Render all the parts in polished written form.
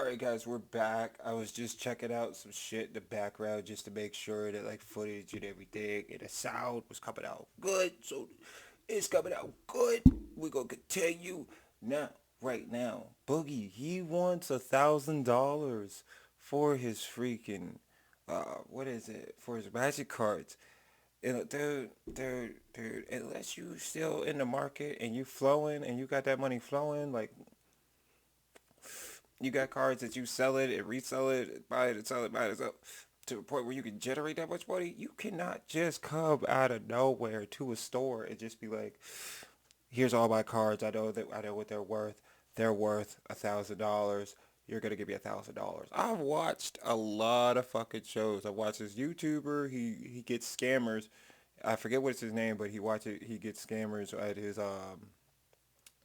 Alright guys, we're back. I was just checking out some shit in the background just to make sure that like footage and everything and the sound was coming out good. So it's coming out good. We're gonna continue. Now, right now, Boogie, he wants $1,000 for his freaking what is it? For his magic cards. You know, dude, unless you still in the market and you flowing and you got that money flowing, like you got cards that you sell it and resell it, buy it and sell it, buy it and sell it, to a point where you can generate that much money. You cannot just come out of nowhere to a store and just be like, "Here's all my cards. I know what they're worth. They're worth $1,000. You're gonna give me $1,000." I've watched a lot of fucking shows. I watched this YouTuber. He gets scammers. I forget what's his name, but he gets scammers at his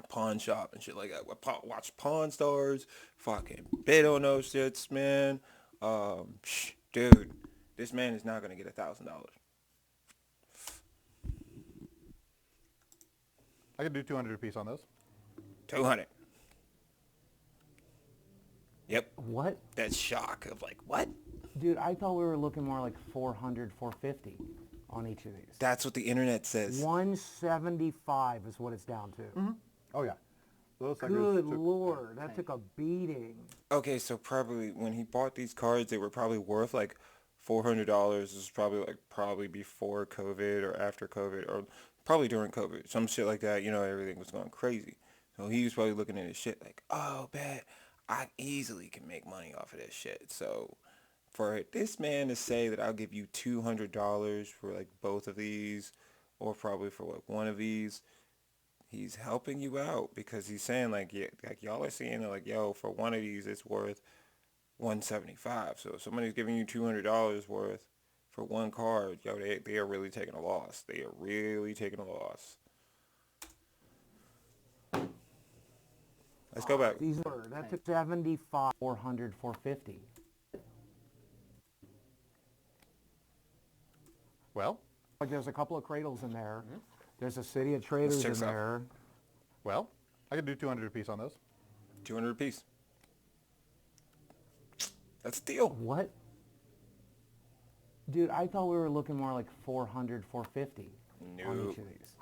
pawn shop and shit like that. Watch Pawn Stars, fucking bid on those shits, man. Dude, this man is not gonna get $1,000. I could do 200 a piece on those. 200. Yep. What? That shock of like, what? Dude, I thought we were looking more like 400, 450 on each of these. That's what the internet says. 175 is what it's down to. Mm-hmm. Oh yeah. Those Good Lord, that took a beating. Okay, so probably when he bought these cards, they were probably worth like $400. This is probably before COVID or after COVID or probably during COVID, some shit like that. You know, everything was going crazy. So he was probably looking at his shit like, oh man, I easily can make money off of this shit. So for this man to say that I'll give you $200 for like both of these, or probably for like one of these, he's helping you out because he's saying like, yeah, like y'all are seeing it like, yo, for one of these it's worth 175. So if somebody's giving you $200 worth for one card, yo, they are really taking a loss. They are really taking a loss. Let's go back. These were, that took 75, 400, 450. Well, Like there's a couple of cradles in there. There's a City of Traders in there. Well, I could do 200 a piece on those. 200 a piece. That's a deal. What? Dude, I thought we were looking more like 400, 450 on each of these.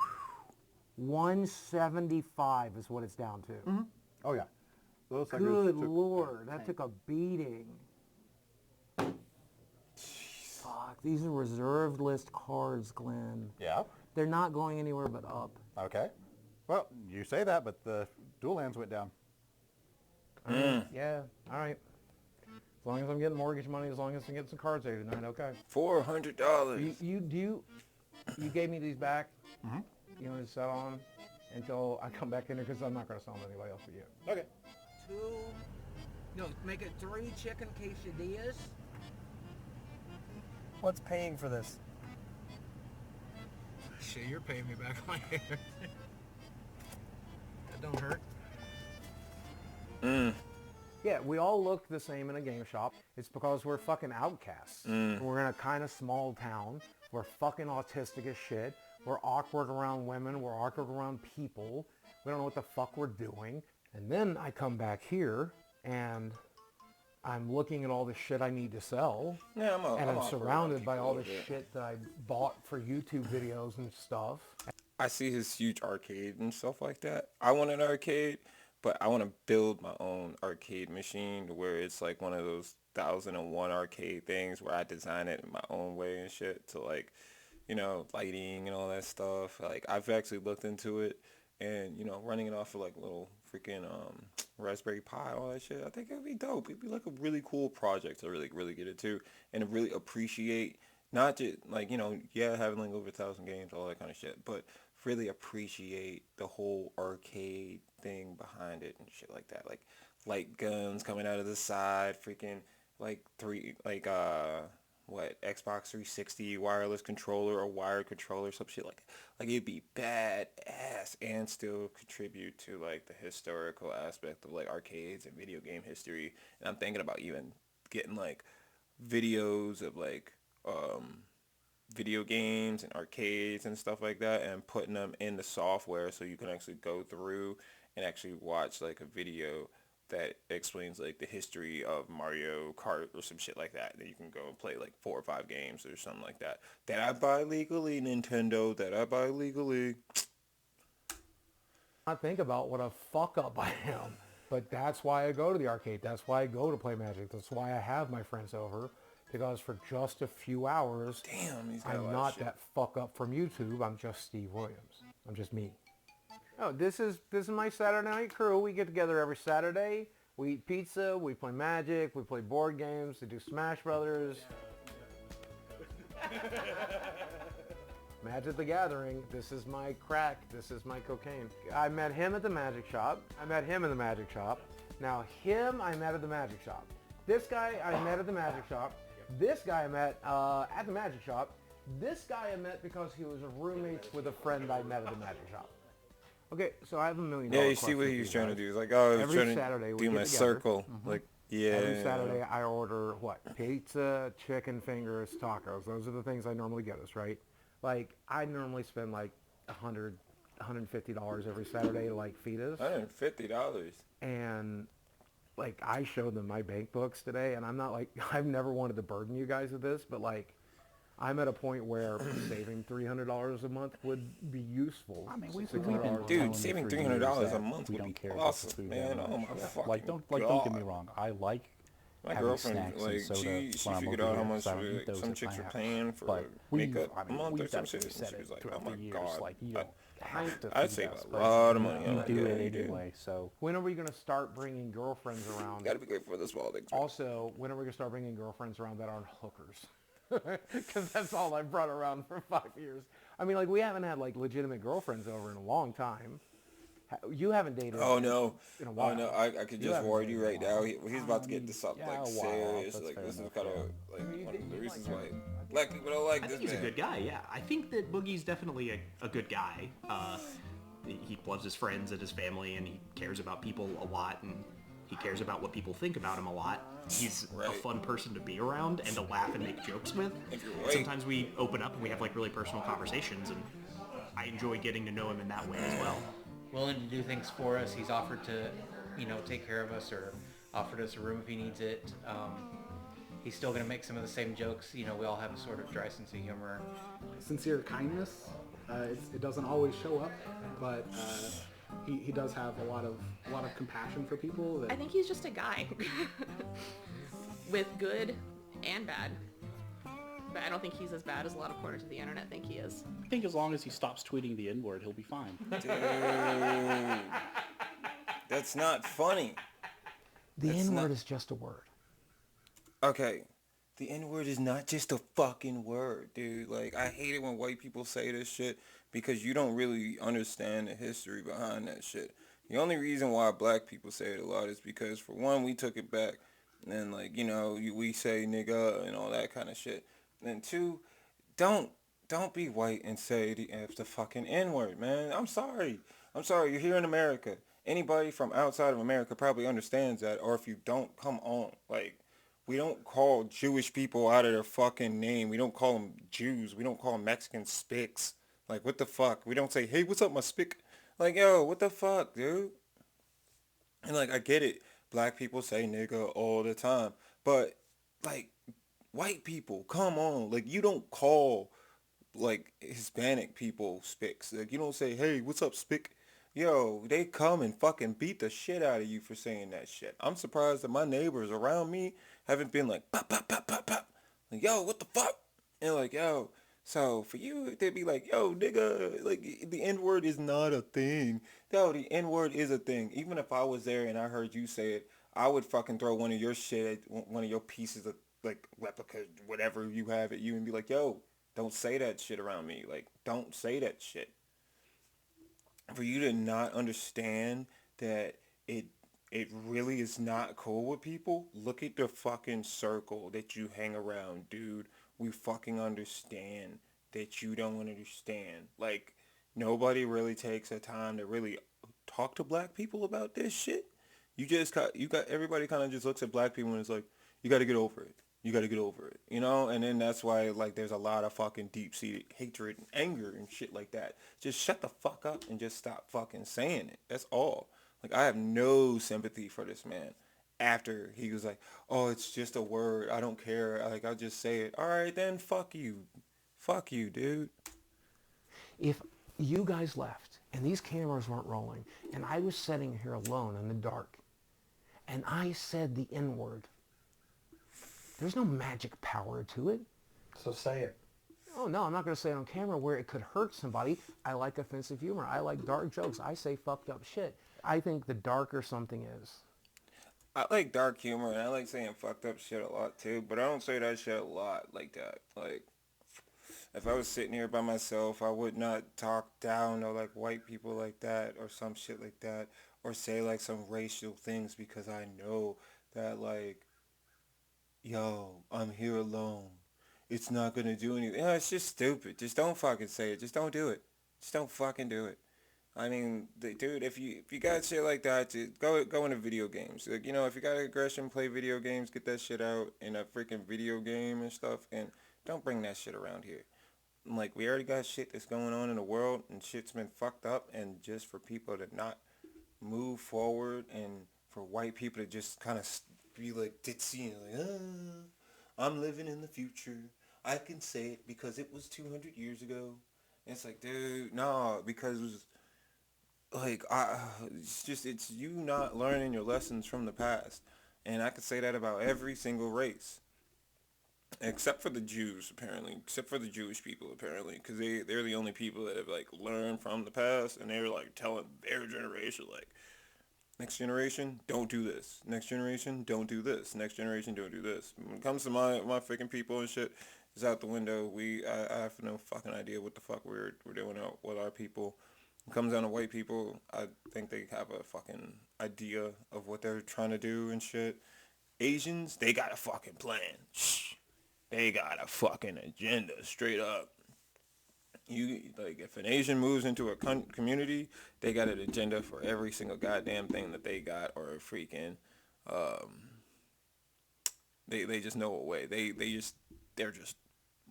175 is what it's down to. Mm-hmm. Oh yeah. Those Good Lord, that took a beating. Fuck, these are reserved list cards, Glenn. Yeah. They're not going anywhere but up. Okay. Well, you say that, but the dual lands went down. Yeah, all right. As long as I'm getting mortgage money, as long as I can get some cards there tonight, okay. $400. You gave me these back. Mm-hmm. You want to sell on until I come back in here because I'm not going to sell them to anybody else but you. Okay. Make it 3 chicken quesadillas. What's paying for this? Shit, you're paying me back on here. That don't hurt. Yeah, we all look the same in a game shop. It's because we're fucking outcasts. We're in a kind of small town. We're fucking autistic as shit. We're awkward around women. We're awkward around people. We don't know what the fuck we're doing. And then I come back here and I'm looking at all the shit I need to sell. Yeah, I'm surrounded by all the shit that I bought for YouTube videos and stuff. I see his huge arcade and stuff like that. I want an arcade, but I want to build my own arcade machine where it's like one of those 1001 arcade things where I design it in my own way and shit to like, you know, lighting and all that stuff. Like I've actually looked into it and, you know, running it off of like little freaking Raspberry Pi, all that shit. I think it would be dope. It'd be like a really cool project to really get into and to really appreciate not just like, you know, yeah, having like over 1,000 games, all that kind of shit, but really appreciate the whole arcade thing behind it and shit like that. Like light guns coming out of the side, freaking like Xbox 360 wireless controller or wired controller, some shit like it'd be badass and still contribute to like the historical aspect of like arcades and video game history. And I'm thinking about even getting like videos of like video games and arcades and stuff like that and putting them in the software so you can actually go through and actually watch like a video that explains like the history of Mario Kart or some shit like that. That you can go and play like 4 or 5 games or something like that. That I buy legally, Nintendo. That I buy legally. I think about what a fuck up I am. But that's why I go to the arcade. That's why I go to play Magic. That's why I have my friends over. Because for just a few hours, Damn, he's got a I'm lot of not shit. that fuck up from YouTube. I'm just Steve Williams. I'm just me. Oh, this is my Saturday night crew. We get together every Saturday. We eat pizza. We play Magic. We play board games. We do Smash Brothers. Magic the Gathering. This is my crack. This is my cocaine. I met him at the magic shop. I met him in the magic shop. Now him I met at the magic shop. This guy I met at the magic shop. This guy I met at the magic shop. This guy I met because he was roommates with a friend I met at the magic shop. Okay, so I have $1 million. Yeah, you see what he was trying to do. He's like, oh, I was Every trying Saturday to we do get my together. circle. Like, yeah. Every Saturday I order what? Pizza, chicken fingers, tacos. Those are the things I normally get us, right? Like, I normally spend like $100, $150 every Saturday to like feed us. $150. And like, I showed them my bank books today, and I'm not like, I've never wanted to burden you guys with this, but like, I'm at a point where saving $300 a month would be useful. I mean, we've $600 been a month. Dude, telling saving you for $300 years a that month we would don't be care about the awesome, food man. that Oh much. my Yeah. fucking Like, don't get me God. wrong. I like My having girlfriend, snacks like, and soda she when I'm figured over out how here, much so I don't eat those some at chicks my were house. paying for But makeup a we've month or some definitely shit. And said she was it like, throughout oh my the years, God. like, you don't have to I'd feed save us, a but lot of money. you on do that. it Yeah, you do. anyway, so When are we going to start bringing girlfriends around? Gotta be grateful for the small things. Also, when are we going to start bringing girlfriends around that aren't hookers? Because that's all I brought around for 5 years. I mean, like, we haven't had, like, legitimate girlfriends over in a long time. You haven't dated Oh no! in a while. Oh no! I could You just haven't warn dated you in a right now. while. He's about to get into something yeah, like a while off, serious. that's Like fair this is enough, kind of yeah. like one of the You reasons like why him. black people don't like I this think he's man. a good guy, yeah. I think that Boogie's definitely a good guy. He loves his friends and his family, and he cares about people a lot, and he cares about what people think about him a lot. He's a Right. fun person to be around and to laugh and make jokes with. If you're And white. sometimes we open up and we have like really personal conversations, and I enjoy getting to know him in that way as well. Willing to do things for us. He's offered to, take care of us or offered us a room if he needs it. He's still going to make some of the same jokes. We all have a sort of dry sense of humor. Sincere kindness. It doesn't always show up, but he does have a lot of compassion for people. That I think he's just a guy with good and bad. But I don't think he's as bad as a lot of corners of the internet think he is. I think as long as he stops tweeting the N-word, he'll be fine. Dude, that's not funny. The That's N-word not- is just a word. Okay, the N-word is not just a fucking word, dude. Like, I hate it when white people say this shit because you don't really understand the history behind that shit. The only reason why black people say it a lot is because, for one, we took it back, and like, we say nigga and all that kind of shit. And two, don't be white and say the fucking N-word, man. I'm sorry. You're here in America. Anybody from outside of America probably understands that, or if you don't, come on. Like, we don't call Jewish people out of their fucking name. We don't call them Jews. We don't call them Mexican spicks. Like, what the fuck? We don't say, hey, what's up, my spick? Like, yo, what the fuck, dude? And, like, I get it. Black people say nigga all the time. But, like, white people, come on. Like, you don't call, like, Hispanic people spicks. Like, you don't say, hey, what's up, spick? Yo, they come and fucking beat the shit out of you for saying that shit. I'm surprised that my neighbors around me haven't been like, pop, pop, pop, pop, pop. Like, yo, what the fuck? And like, yo, so for you, they'd be like, yo, nigga, like, the N-word is not a thing. Yo, the N-word is a thing. Even if I was there and I heard you say it, I would fucking throw one of your shit, one of your pieces of, like, replica, whatever you have at you and be like, yo, don't say that shit around me. Like, don't say that shit. For you to not understand that it really is not cool with people, look at the fucking circle that you hang around, dude. We fucking understand that you don't understand. Like, nobody really takes the time to really talk to black people about this shit. You got everybody kind of just looks at black people and is like, you got to get over it. You got to get over it, And then that's why, like, there's a lot of fucking deep-seated hatred and anger and shit like that. Just shut the fuck up and just stop fucking saying it. That's all. Like, I have no sympathy for this man. After he was like, oh, it's just a word. I don't care. Like, I'll just say it. All right, then fuck you. Fuck you, dude. If you guys left and these cameras weren't rolling and I was sitting here alone in the dark and I said the N-word, there's no magic power to it. So say it. Oh, no, I'm not going to say it on camera where it could hurt somebody. I like offensive humor. I like dark jokes. I say fucked up shit. I think the darker something is. I like dark humor, and I like saying fucked up shit a lot, too. But I don't say that shit a lot like that. Like, if I was sitting here by myself, I would not talk down to, like, white people like that or some shit like that. Or say, like, some racial things because I know that, like, yo, I'm here alone. It's not going to do anything. You know, it's just stupid. Just don't fucking say it. Just don't do it. Just don't fucking do it. I mean, dude, if you got shit like that, just go into video games. Like, you know, if you got aggression, play video games, get that shit out in a freaking video game and stuff, and don't bring that shit around here. Like, we already got shit that's going on in the world, and shit's been fucked up, and just for people to not move forward, and for white people to just kind of be like ditzy and like, I'm living in the future. I can say it because it was 200 years ago. And it's like, dude, no, because like, it's you not learning your lessons from the past. And I could say that about every single race. Except for the Jews, apparently. Except for the Jewish people, apparently. Because they're the only people that have, like, learned from the past. And they're, like, telling their generation, like, next generation, don't do this. Next generation, don't do this. Next generation, don't do this. When it comes to my freaking people and shit, it's out the window. I have no fucking idea what the fuck we're doing out with our people. When it comes down to white people, I think they have a fucking idea of what they're trying to do and shit. Asians, they got a fucking plan. They got a fucking agenda, straight up. Like, if an Asian moves into a community, they got an agenda for every single goddamn thing that they got, or a freaking, they just know a way. They're just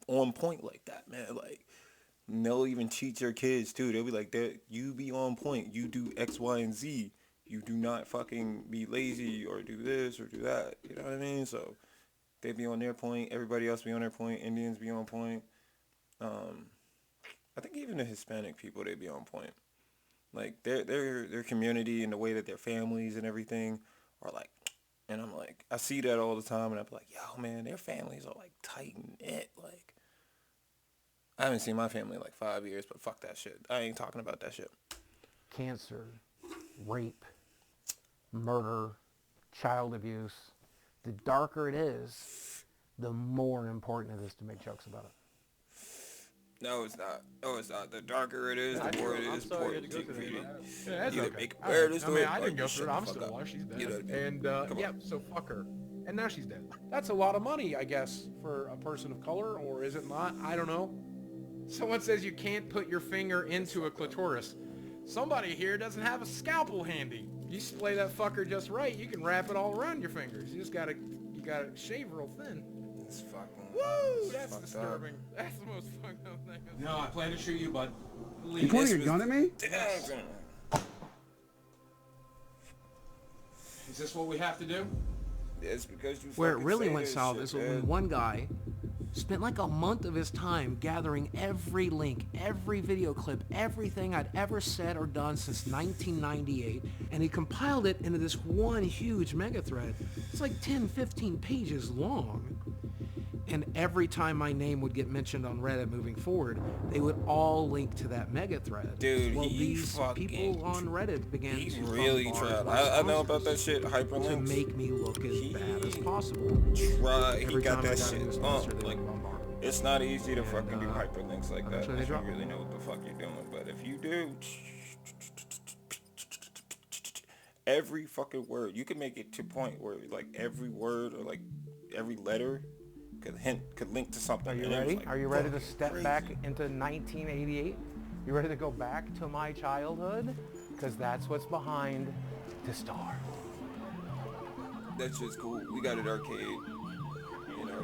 on point like that, man. Like, they'll even teach their kids too. They'll be like, you be on point. You do X, Y, and Z. You do not fucking be lazy or do this or do that. You know what I mean? So they be on their point. Everybody else be on their point. Indians be on point. I think even the Hispanic people, they be on point. Like, their community and the way that their families and everything are like, and I'm like, I see that all the time, and I'm like, yo, man, their families are like tight knit. Like, I haven't seen my family in like 5 years, but fuck that shit. I ain't talking about that shit. Cancer, rape, murder, child abuse. The darker it is, the more important it is to make jokes about it. No, it's not. No, it's not. The darker it is, the more it is important to treat it. Yeah, that's Either okay. make I awareness mean, to it, I or didn't go just through it. shut I'm the fuck still up. alive. She's dead. You know what I mean? And Come yeah, on. so fuck her. And now she's dead. That's a lot of money, I guess, for a person of color, or is it not? I don't know. Someone says you can't put your finger into a clitoris. Somebody here doesn't have a scalpel handy. You splay that fucker just right, you can wrap it all around your fingers. You gotta shave real thin. It's fucking. Woo! That's fucked disturbing. up. That's the most fucked up thing. No, I plan to shoot you, bud. You pointing your gun at me? Is this what we have to do? It's because you Where it fucking really say went this south shit, is man. when one guy spent like a month of his time gathering every link, every video clip, everything I'd ever said or done since 1998, and he compiled it into this one huge mega thread. It's like 10, 15 pages long. And every time my name would get mentioned on Reddit moving forward, they would all link to that mega thread. Dude, well, he these fucking people on Reddit began He to really bombard tried. my I know about that sponsors shit. to Hyperlinks. make me look as bad as possible. Try. He Every got time I that got a new shit. sponsor, they Like, would bombard me. it's not easy to fucking do hyperlinks like that. eventually they Unless you drop really know what the fuck you're doing. But if you do, every fucking word, you can make it to a point where like every word or like every letter could link to something. Are you And it was ready? like, Are you ready to fucking step crazy. back into 1988? You ready to go back to my childhood? Because that's what's behind the star. That's just cool. We got an arcade.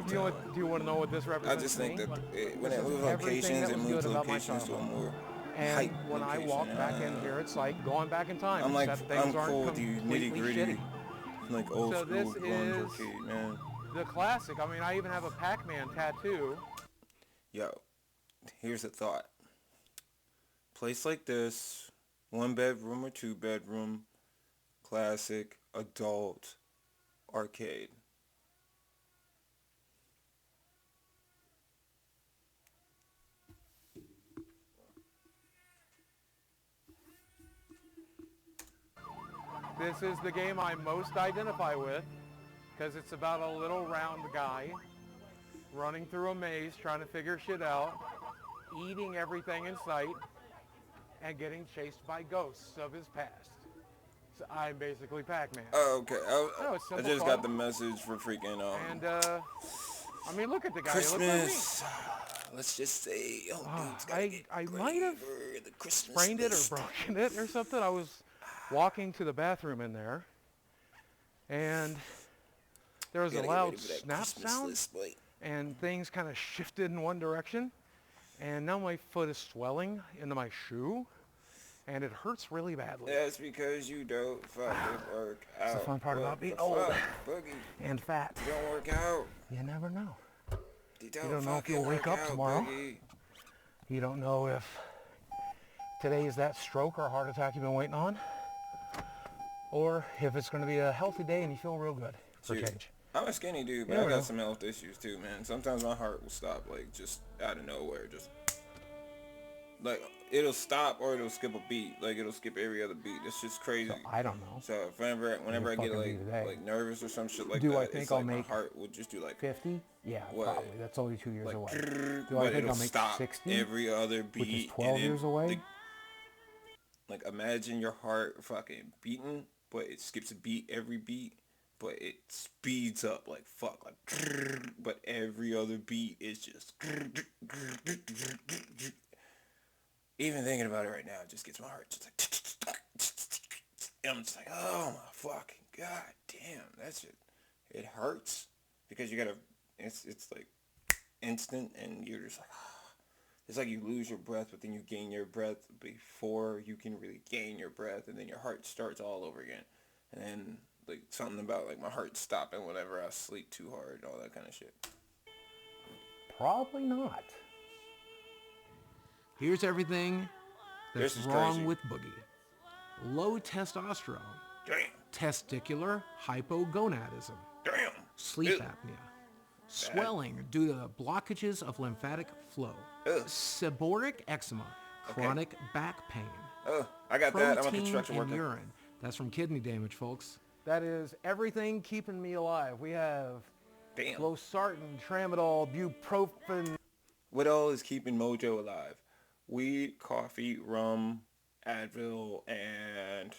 Do you want to know what this I represents? just to think me? that when This it is moves everything locations, that it was moves good about my locations to a childhood. more And hype when I location. walk back in here, it's like going back in time. I'm like, except things I'm cool aren't with you, completely nitty gritty, shitty. like old So school this grunge is arcade, man. the classic. I mean, I even have a Pac-Man tattoo. Yo, here's a thought. Place like this, 1 bedroom or 2 bedroom, classic adult arcade. This is the game I most identify with because it's about a little round guy running through a maze trying to figure shit out, eating everything in sight, and getting chased by ghosts of his past. So I'm basically Pac-Man. Oh, okay. No, it's I simple just fun. got the message for freaking And I mean, look at the guy. Christmas. Let's just say, He looks like me. I might have Christmas sprained it or list. broken it or something. I was walking to the bathroom in there, and there was a loud snap sound, and things kind of shifted in one direction, and now my foot is swelling into my shoe, and it hurts really badly. That's because you don't fucking work out. It's the fun part What about being the old fuck, Boogie? and fat. You don't work out. You never know. You You don't know if fucking you'll wake work up out, tomorrow. Boogie. You don't know if today is that stroke or heart attack you've been waiting on, or if it's going to be a healthy day and you feel real good for Shoot. change. I'm a skinny dude, but You I never got know. some health issues too, man. Sometimes my heart will stop, like, just out of nowhere. Just, like, it'll stop or it'll skip a beat. Like, it'll skip every other beat. It's just crazy. So, I don't know. So, whenever I get, like nervous or some shit like Do that, I think it's I'll like my make heart will just do, like, 50? Yeah, what? probably. That's only 2 years like, away. but Do I think it'll I'll make stop 60? every other beat. Which is and 12 then, years away? Like, imagine your heart fucking beating, but it skips a beat every beat, but it speeds up like fuck, like, but every other beat is just. Even thinking about it right now, it just gets my heart just like. And I'm just like, oh my fucking god damn, that shit, it hurts because you gotta, it's like instant, and you're just like, it's like you lose your breath, but then you gain your breath before you can really gain your breath, and then your heart starts all over again. And then, like, something about, like, my heart stopping whenever I sleep too hard and all that kind of shit. Probably not. Here's everything that's This is wrong crazy. with Boogie. Low testosterone. Damn. Testicular hypogonadism. Damn. Sleep Ew. apnea. Swelling due to blockages of lymphatic flow. Ugh. Seborrheic eczema. Chronic back pain. Oh, I got that. I'm a Protein construction in worker. urine. That's from kidney damage, folks. That is everything keeping me alive. We have Damn. losartan, tramadol, bupropion. What all is keeping Mojo alive? Weed, coffee, rum, Advil, and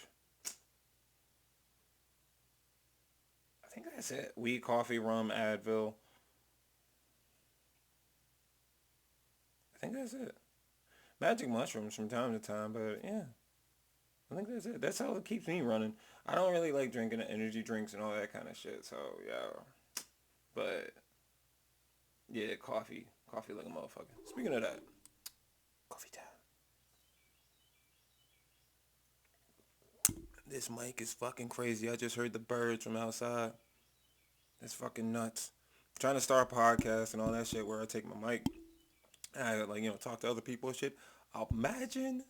I think that's it. Weed, coffee, rum, Advil. I think that's it. Magic mushrooms from time to time, but yeah. I think that's it. That's how it keeps me running. I don't really like drinking energy drinks and all that kind of shit, so yeah. But yeah, coffee. Coffee like a motherfucker. Speaking of that, coffee time. This mic is fucking crazy. I just heard the birds from outside. It's fucking nuts. I'm trying to start a podcast and all that shit where I take my mic and I, like, you know, talk to other people and shit. Imagine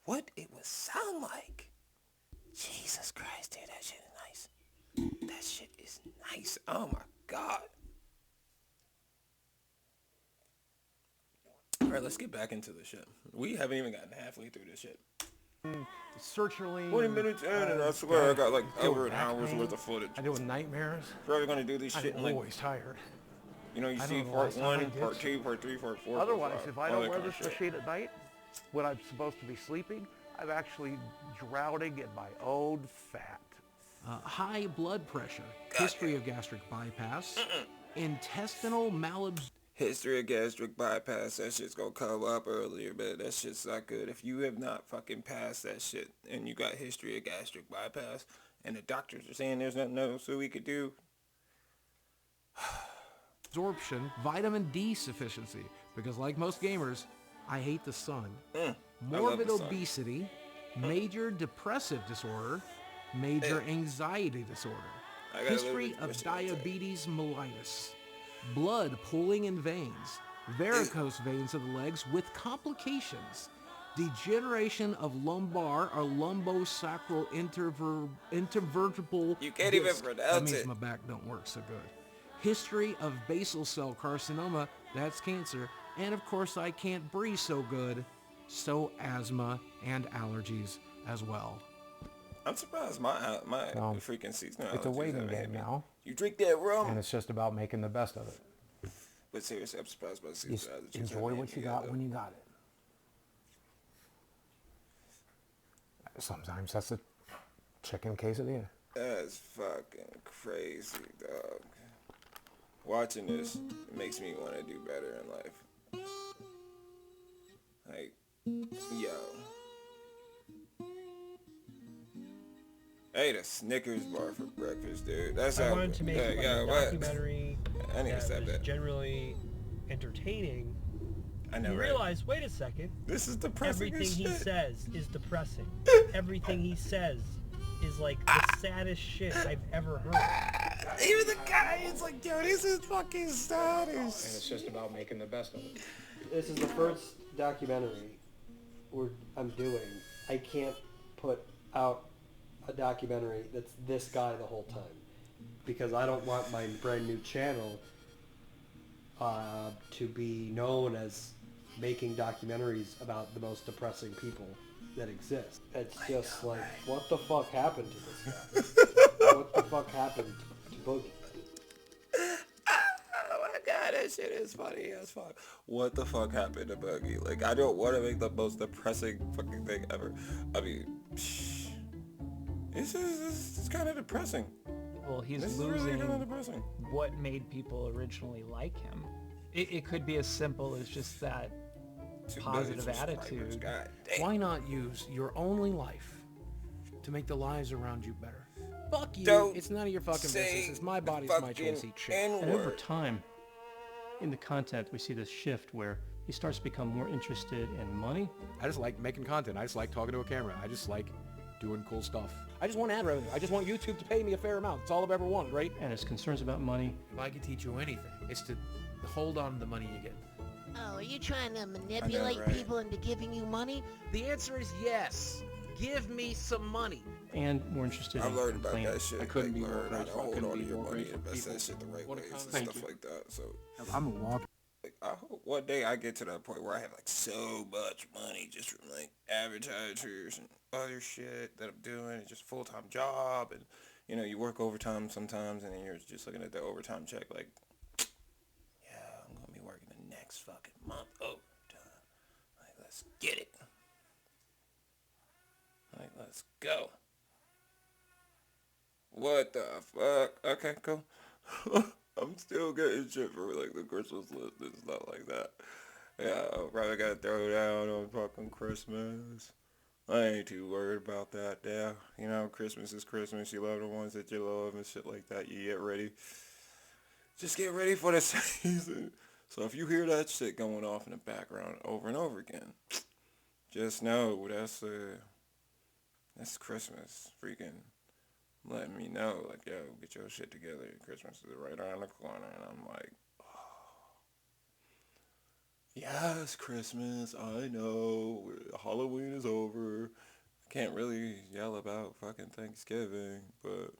what it would sound like. Jesus Christ, dude, that shit is nice. That shit is nice. Oh my god. Alright, let's get back into the shit. We haven't even gotten halfway through this shit. Sertraline. 20 minutes in, and I swear I got like over an hour's worth of footage. I do with nightmares. Probably gonna do this shit in I'm like, always tired. you know, you I see don't know part last time I 1, did part shit. 2, part 3, part 4. Otherwise, part 5, if I all don't that wear kind this of shit. machine at night, when I'm supposed to be sleeping, I'm actually drowning in my own fat. High blood pressure. History of gastric bypass. Intestinal malabsorption. History of gastric bypass, that shit's gonna come up earlier, but that shit's not good. If you have not fucking passed that shit and you got history of gastric bypass and the doctors are saying there's nothing else we could do, Vitamin D sufficiency. Because like most gamers, I hate the sun. morbid the song. obesity, major depressive disorder, major anxiety disorder, I got a little history bit of question about that. diabetes mellitus, blood pooling in veins, varicose veins of the legs with complications, degeneration of lumbar or lumbosacral intervertebral You can't even disc. That pronounce means it. my back don't work so good. History of basal cell carcinoma, that's cancer, and of course I can't breathe so good, so asthma and allergies as well. I'm surprised my freaking seasonal allergies It's a waiting haven't hit game me. now, You drink that rum. and it's just about making the best of it. But seriously, I'm surprised by Just seasonal allergies. enjoy haven't what hit you me got yet, when you got it. Sometimes that's a chicken quesadilla. That's fucking crazy, dog. Watching this makes me want to do better in life. Like, yo. I ate a Snickers bar for breakfast, dude. That's I how. wanted to make yeah, like yeah, a what? documentary I need to that stop was that. generally entertaining. I know, You right? realize, wait a second. This is depressing Everything as he shit. says is depressing. Everything he says is like the saddest shit I've ever heard. Even the guy is like, yo, this is fucking status. And it's just about making the best of it. This is the first documentary I'm doing. I can't put out a documentary that's this guy the whole time because I don't want my brand new channel to be known as making documentaries about the most depressing people that exist. It's just like, what the fuck happened to this guy? What the fuck happened to Boogie? Oh my god, that shit is funny as fuck. What the fuck happened to Boogie? Like, I don't want to make the most depressing fucking thing ever. I mean, this is kind of depressing. Well, he's This is losing really kind of depressing. what made people originally like him. It could be as simple as just that positive attitude. Why not use your only life to make the lives around you better? Fuck you. Don't It's none of your fucking say business. It's my body, it's my choice. Eat shit. And over time, in the content, we see this shift where he starts to become more interested in money. I just like making content. I just like talking to a camera. I just like doing cool stuff. I just want ad revenue. I just want YouTube to pay me a fair amount. It's all I've ever wanted, right? And his concerns about money. If I could teach you anything, it's to hold on to the money you get. Oh, are you trying to manipulate right? people into giving you money? The answer is yes. Give me some money. And more interested I've in learned about complaining. that shit. I couldn't like, be more learn how to grateful. I hold couldn't on be to your more money grateful and invest people. that shit the right What a ways and Thank stuff you. like that. So I'm a walk. like, I hope one day I get to that point where I have like so much money just from like advertisers and other shit that I'm doing. It's just a full-time job, and you know, you work overtime sometimes, and then you're just looking at the overtime check like, yeah, I'm gonna be working the next fucking month overtime. Like, let's get it. Like, let's go. What the fuck? Okay, cool. I'm still getting shit for like the Christmas list and stuff like that. Yeah, I'll probably gotta throw down on fucking Christmas. I ain't too worried about that. Yeah, you know, Christmas is Christmas. You love the ones that you love and shit like that. You get ready. Just get ready for the season. So if you hear that shit going off in the background over and over again, just know that's Christmas. Freaking letting me know, like, yo, get your shit together. Christmas is right around the corner. And I'm like, yes, Christmas, I know. Halloween is over. I can't really yell about fucking Thanksgiving, but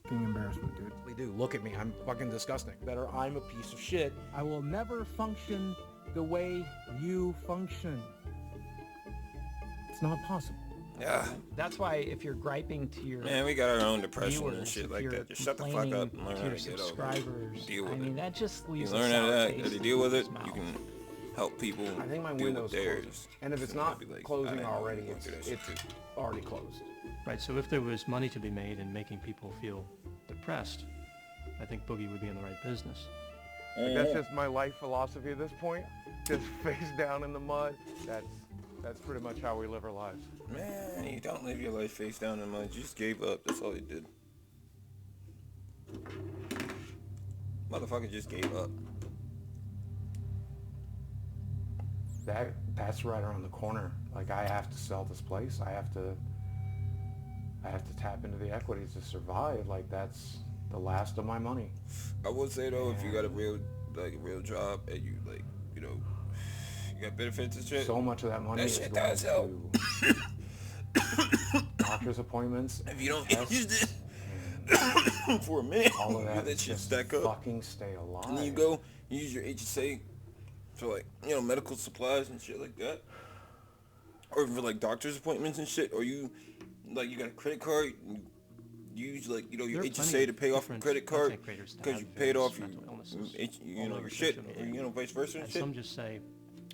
Fucking embarrassment, dude. We do. Look at me. I'm fucking disgusting. Better, I'm a piece of shit. I will never function the way you function. It's not possible. yeah. That's why if you're griping to your Man, we got our own depression and viewers, shit if like you're that. Just shut the fuck up and learn complaining how to to your get over it. subscribers, Deal with I mean, it. that just You leaves learn a how sour to taste in deal with it. people's You mouth. can help people I think my deal window's with theirs. closing. And if it's And not I'd be like, I closing didn't know already, you were gonna it's do that shit too. already closed. Right, so if there was money to be made in making people feel depressed, I think Boogie would be in the right business. Like, that's just my life philosophy at this point. Just face down in the mud. That's pretty much how we live our lives. Man, you don't live your life face down in the mud. You just gave up. That's all you did. Motherfucker just gave up. that's right around the corner. Like, I have to sell this place. I have to tap into the equities to survive. Like, that's the last of my money. I would say though, if you got a real job and you like, you know, you got benefits and shit. So much of that money is shit going does help. to doctor's appointments. If you don't tests, use this for a minute, all of that, that shit just stack up. fucking stay alive. And then you go, you use your HSA for like, you know, medical supplies and shit like that. Or for like doctor's appointments and shit. Or you, like, you got a credit card, and you use like, you know, your HSA to pay off your credit card because you paid off your, you know, your shit, or, you know, vice versa and And shit. some just say,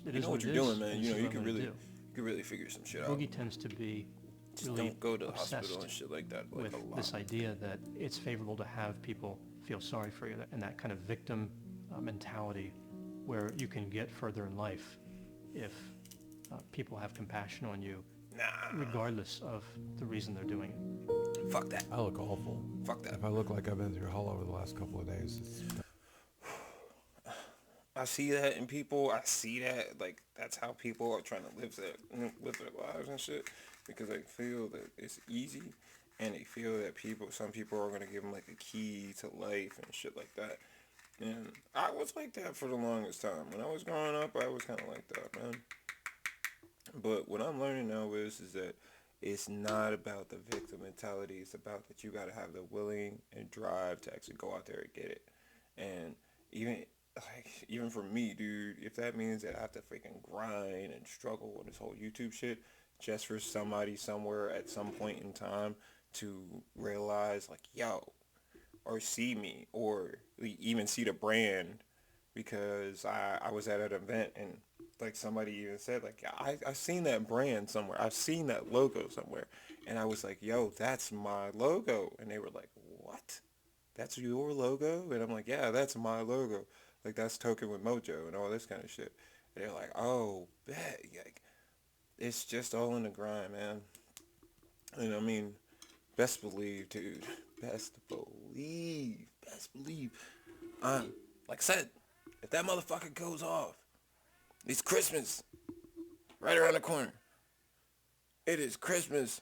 it You is know what it you're is, doing, man. and You this know, is you what can I'm gonna really, do. you can really figure some shit out. Boogie tends to be Just really don't go to the hospital obsessed and shit like that, like, with a lot. this idea that it's favorable to have people feel sorry for you, and that kind of victim mentality where you can get further in life if people have compassion on you, regardless of the reason they're doing it. Fuck that. I look awful. Fuck that. If I look like I've been through hell over the last couple of days, I see that in people. I see that, like, that's how people are trying to live their lives and shit, because they feel that it's easy, and they feel that some people are gonna give them like a key to life and shit like that. And I was like that for the longest time. When I was growing up, I was kind of like that, man. But what I'm learning now is that it's not about the victim mentality. It's about that you gotta have the willing and drive to actually go out there and get it. And even for me, dude, if that means that I have to freaking grind and struggle with this whole YouTube shit just for somebody somewhere at some point in time to realize, like, yo, or see me, or even see the brand, because I was at an event and like somebody even said, like, I've seen that brand somewhere. I've seen that logo somewhere. And I was like, yo, that's my logo. And they were like, what? That's your logo? And I'm like, yeah, that's my logo. Like, that's Token with Mojo and all this kind of shit. And they're like, oh, bet. Like, it's just all in the grind, man. And I mean, best believe, dude. Best believe. Like I said, if that motherfucker goes off, it's Christmas right around the corner. It is Christmas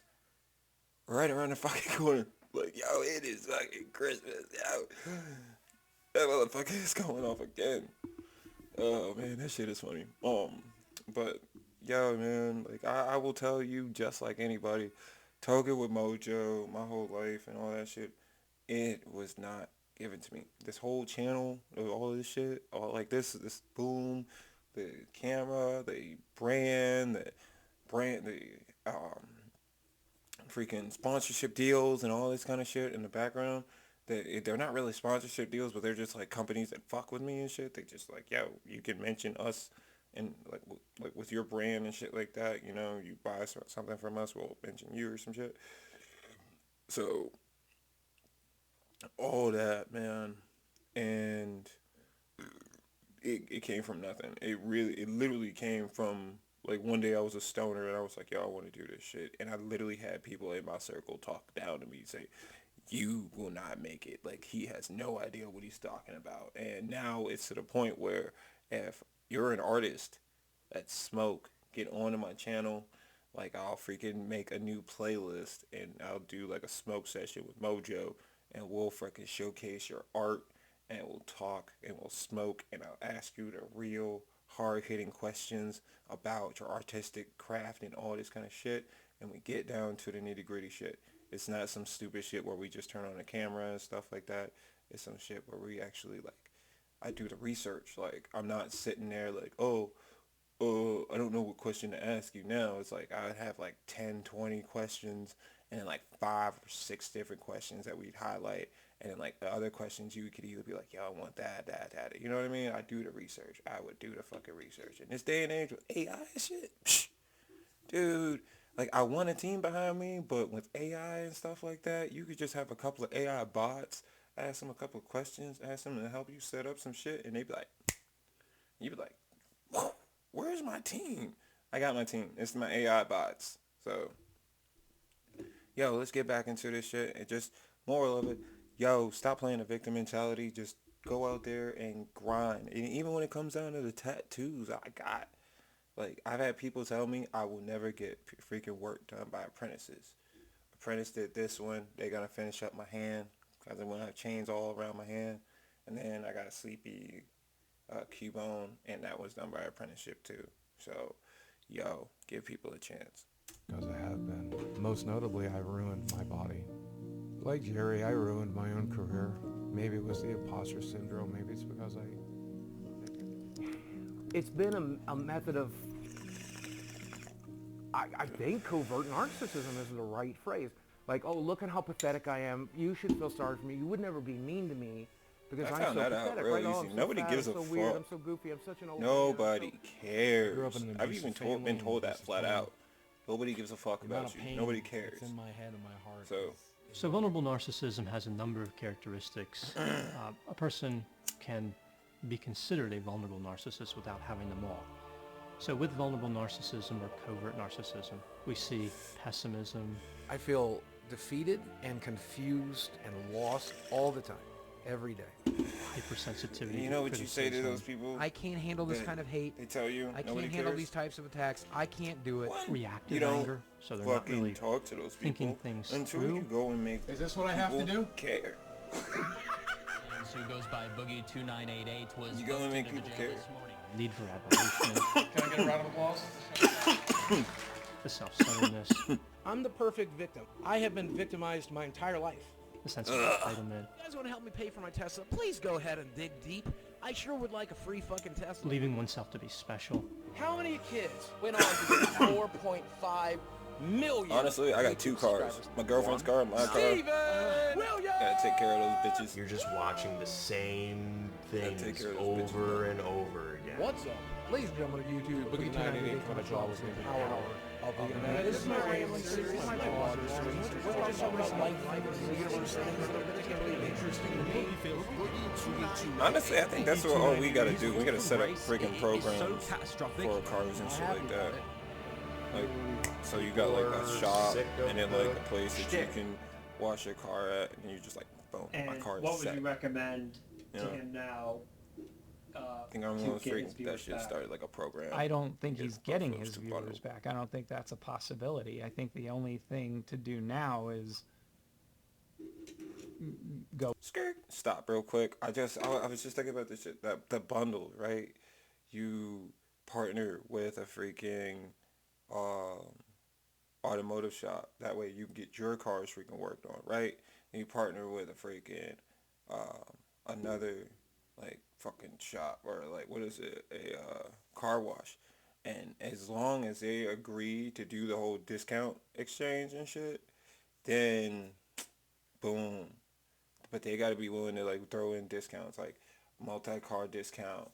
right around the fucking corner. Like, yo, it is fucking Christmas, yo. That motherfucker is going off again. Oh, man, that shit is funny. But, yo, man, like, I will tell you, just like anybody, Token with Mojo, my whole life and all that shit, it was not given to me. This whole channel, all this shit, all like this boom, the camera, the brand, the freaking sponsorship deals and all this kind of shit in the background. They're not really sponsorship deals, but they're just like companies that fuck with me and shit. They just like, yo, you can mention us and like with your brand and shit like that. You know, you buy something from us, we'll mention you or some shit. So all that, man, and it came from nothing. It literally came from, like, one day I was a stoner and I was like, yo, I want to do this shit. And I literally had people in my circle talk down to me and say, you will not make it. Like, he has no idea what he's talking about. And now it's to the point where if you're an artist that smoke, get onto my channel. Like, I'll freaking make a new playlist and I'll do like a smoke session with Mojo, and we'll freaking showcase your art, and we'll talk and we'll smoke, and I'll ask you the real hard-hitting questions about your artistic craft and all this kind of shit, and we get down to the nitty-gritty shit. It's not some stupid shit where we just turn on the camera and stuff like that. It's some shit where we actually, like, I do the research. Like, I'm not sitting there like, I don't know what question to ask you now. It's like I would have like 10, 20 questions, and then like 5 or 6 different questions that we'd highlight. And then like the other questions, you could either be like, yo, I want that. You know what I mean? I do the research. I would do the fucking research. In this day and age with AI and shit, dude, like, I want a team behind me, but with AI and stuff like that, you could just have a couple of AI bots, ask them a couple of questions, ask them to help you set up some shit, and they'd be like, you'd be like, whoa, where's my team? I got my team. It's my AI bots. So, yo, let's get back into this shit. And just, moral of it, yo, stop playing the victim mentality. Just go out there and grind. And even when it comes down to the tattoos I got, Like, I've had people tell me I will never get freaking work done by apprentices. Apprentice did this one. They're going to finish up my hand because I'm going to have chains all around my hand. And then I got a sleepy Cubone, and that was done by apprenticeship too. So, yo, give people a chance. Because I have been. Most notably, I ruined my body. Like Jerry, I ruined my own career. Maybe it was the imposter syndrome. Maybe it's because It's been a method of, I think covert narcissism is the right phrase. Like, oh, look at how pathetic I am. You should feel sorry for me. You would never be mean to me because I I'm found so that pathetic. out real Right? Oh, easy. I'm so Nobody fat, gives I'm a so weird. fuck. I'm so goofy. I'm such an old Nobody man. cares. Grew up in an I've even been told that flat out. Nobody gives a fuck about you. Nobody cares. It's in my head and my heart. So vulnerable narcissism has a number of characteristics. A person can be considered a vulnerable narcissist without having them all. So with vulnerable narcissism or covert narcissism, we see pessimism. I feel defeated and confused and lost all the time, every day. Hypersensitivity. You know what you say to those people? I can't handle this kind of hate. They tell you I can't nobody handle cares? these types of attacks. I can't do it. Reactive You don't anger. So they're not fucking really talk to those people thinking things until through. you go and make. Is this what I have to people do? Care. Who goes by Boogie2988 was You gonna make posted to people jail care. this morning. Need for admiration. Can I get a round of applause? The self-centeredness. I'm the perfect victim. I have been victimized my entire life. The sense of entitlement. You guys want to help me pay for my Tesla? Please go ahead and dig deep. I sure would like a free fucking Tesla. Believing oneself to be special. How many kids went on to get 4.5 million? Honestly, I got two cars. My girlfriend's car, my car. Steven Williams! Gotta take care of those bitches. You're just watching the same take things care of those bitches. over and over again. What's up? Ladies and gentlemen of YouTube, Boogie2988 coming to with the power hour of the internet. This is my rambling series, my blog series. We're talking about life, the universe, and particularly interesting to me. Honestly, I think that's what all we gotta do. We gotta set up freaking programs for cars and shit like that. Like, so you got like a shop and then like a place that you can wash your car at, and you just like, boom, my And car is what set. would you recommend to Yeah. him now? I think I'm to gonna get his that viewers shit back? started like a program. I don't think Get he's getting uploads his to viewers bundle. back. I don't think that's a possibility. I think the only thing to do now is go. Stop real quick. I was just thinking about this shit. The bundle, right? You partner with a freaking automotive shop. That way you can get your cars freaking worked on, right? And you partner with a freaking another like fucking shop or like what is it? A car wash. And as long as they agree to do the whole discount exchange and shit, then boom. But they got to be willing to like throw in discounts like multi-car discount,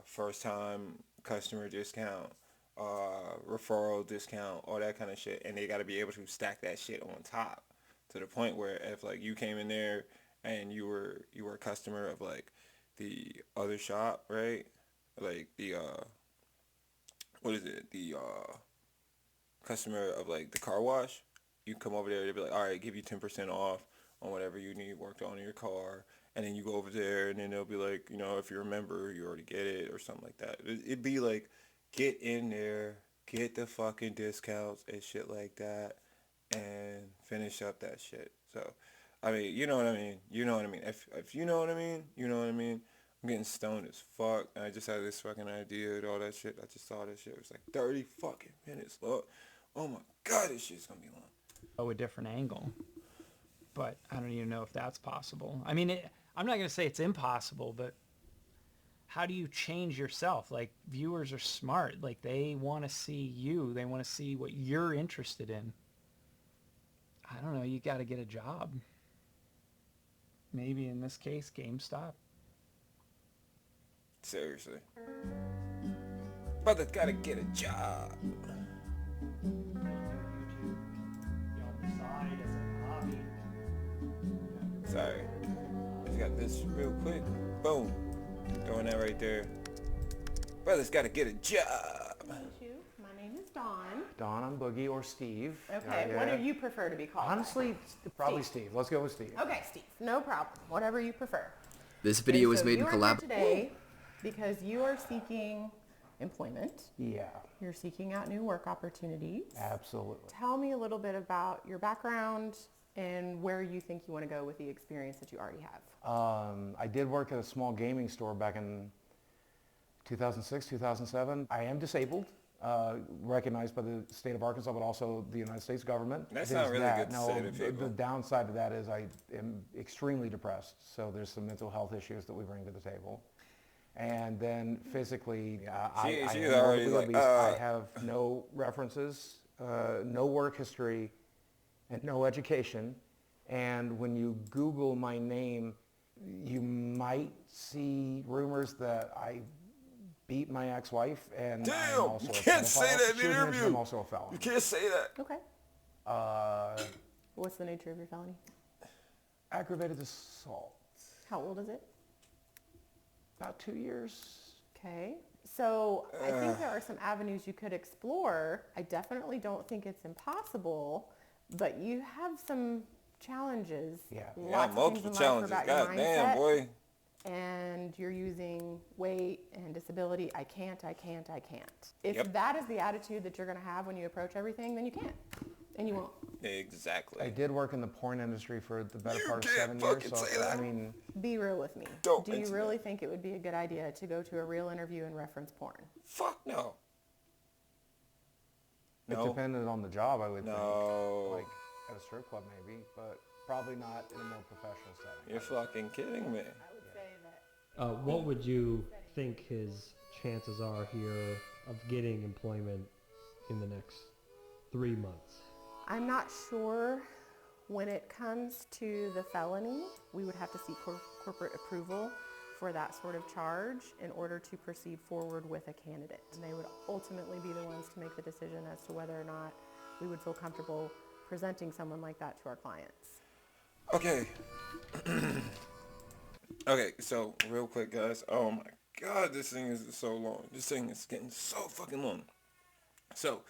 first time customer discount, referral discount, all that kind of shit. And they got to be able to stack that shit on top to the point where if like you came in there and you were a customer of like the other shop, right? Like the what is it? The customer of like the car wash, you come over there, they'll be like, all right, give you 10% off on whatever you need worked on in your car. And then you go over there and then they'll be like, you know, if you're a member, you already get it or something like that. It'd be like, get in there, get the fucking discounts and shit like that, and finish up that shit. So, I mean, you know what I mean? You know what I mean? If you know what I mean, you know what I mean? I'm getting stoned as fuck. And I just had this fucking idea and all that shit. I just saw this shit. It was like 30 fucking minutes long. Oh my god, this shit's gonna be long. Go a different angle. But I don't even know if that's possible. I mean, I'm not going to say it's impossible, but how do you change yourself? Like, viewers are smart. Like, they want to see you. They want to see what you're interested in. I don't know. You got to get a job. Maybe in this case, GameStop. Seriously. Brother gotta get a job. Sorry. Just got this real quick. Boom. Throwing that right there. Brother's gotta get a job. My name is Dawn. Don, I'm Boogie, or Steve. Okay, what do you prefer to be called? Honestly, probably Steve. Let's go with Steve. Okay, Steve. No problem. Whatever you prefer. This video was made in You are here collab. today because you are seeking employment. Yeah, You're seeking out new work opportunities. absolutely. Tell me a little bit about your background and where you think you want to go with the experience that you already have. I did work at a small gaming store back in 2006, 2007. I am disabled, recognized by the state of Arkansas, but also the United States government. That's There's not really that. good to say to the people. downside to that is I am extremely depressed. So there's some mental health issues that we bring to the table. And then physically, I she's am already morbidly like, obese. I have no references, no work history, and no education. And when you Google my name, you might see rumors that I beat my ex-wife, and I'm Damn, also you a can't pedophile. say that in She an was mentioned interview. I'm also a felon. You can't say that. Okay. What's the nature of your felony? Aggravated assault. How old is it? About 2 years. Okay. So I think there are some avenues you could explore. I definitely don't think it's impossible, but you have some challenges. Yeah. Yeah, multiple challenges. God damn, boy. And you're using weight and disability. I can't. If Yep. that is the attitude that you're going to have when you approach everything, then you can't. And you won't. Exactly. I did work in the porn industry for the better You part of can't 7 years. fucking So say that. I mean, Be real with me. Don't Do you mention really think it would be a good idea to go to a real interview and reference porn? Fuck no. it No. depended on the job, I would No. think. Like at a strip club maybe, but probably not in a more professional setting. You're fucking kidding me. I would say that What would you think his chances are here of getting employment in the next 3 months? I'm not sure. When it comes to the felony, we would have to seek corporate approval for that sort of charge in order to proceed forward with a candidate. And they would ultimately be the ones to make the decision as to whether or not we would feel comfortable presenting someone like that to our clients. Okay. Okay, so real quick, guys. Oh my God, this thing is so long. This thing is getting so fucking long. So,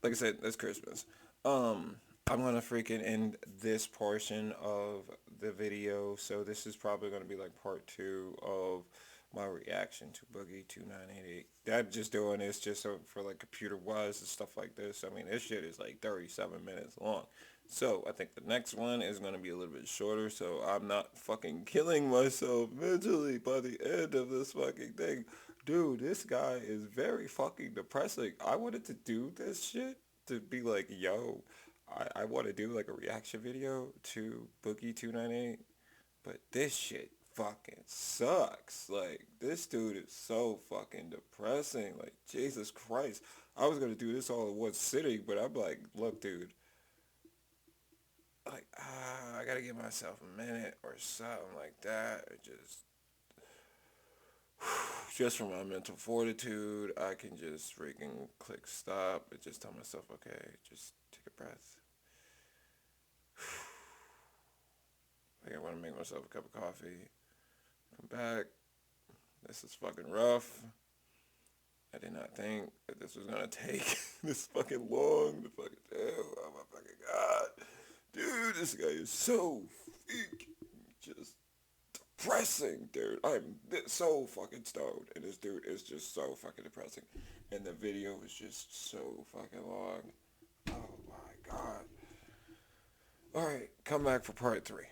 like I said, it's Christmas. I'm gonna freaking end this portion of the video. So this is probably gonna be like part 2 of my reaction to Boogie2988. I'm just doing this just so for like computer wise and stuff like this. I mean, this shit is like 37 minutes long. So I think the next one is going to be a little bit shorter, so I'm not fucking killing myself mentally by the end of this fucking thing. Dude, this guy is very fucking depressing. I wanted to do this shit to be like, yo, I want to do like a reaction video to Boogie298, but this shit fucking sucks. Like, this dude is so fucking depressing. Like, Jesus Christ. I was going to do this all in one sitting, but I'm like, look, dude. Like, I gotta give myself a minute or something like that. Or just for my mental fortitude, I can just freaking click stop and just tell myself, okay, just take a breath. I want to make myself a cup of coffee. Come back. This is fucking rough. I did not think that this was gonna take this fucking long to fucking do. Oh my fucking God. Dude, this guy is so just depressing, dude. I'm so fucking stoned, and this dude is just so fucking depressing. And the video is just so fucking long. Oh my God. Alright, come back for part 3.